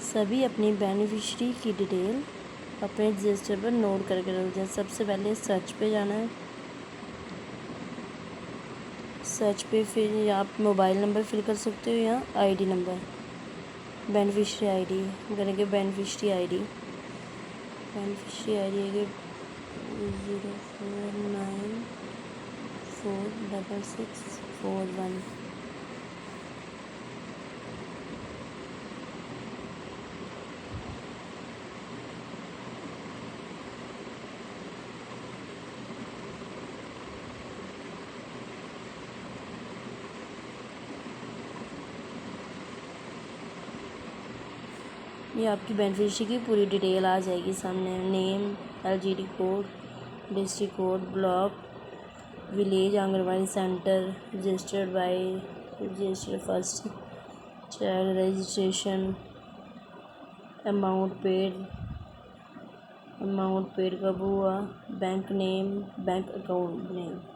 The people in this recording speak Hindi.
सभी अपनी बेनिफिशियरी की डिटेल अपने रजिस्टर पर नोट करके रख दें। सबसे पहले सर्च पे जाना है। सर्च पे फिर आप मोबाइल नंबर फिल कर सकते हो या आईडी नंबर, बेनिफिशियरी आईडी। हम करेंगे बेनिफिशियरी आईडी। बेनिफिशियरी आईडी है 04946641। ये आपकी बेनिफिशियरी की पूरी डिटेल आ जाएगी सामने। Name, LGD code, district code, block, village, anganwadi centre, registered bye, registered first child, registration, amount paid कब हुआ, bank name, bank account name.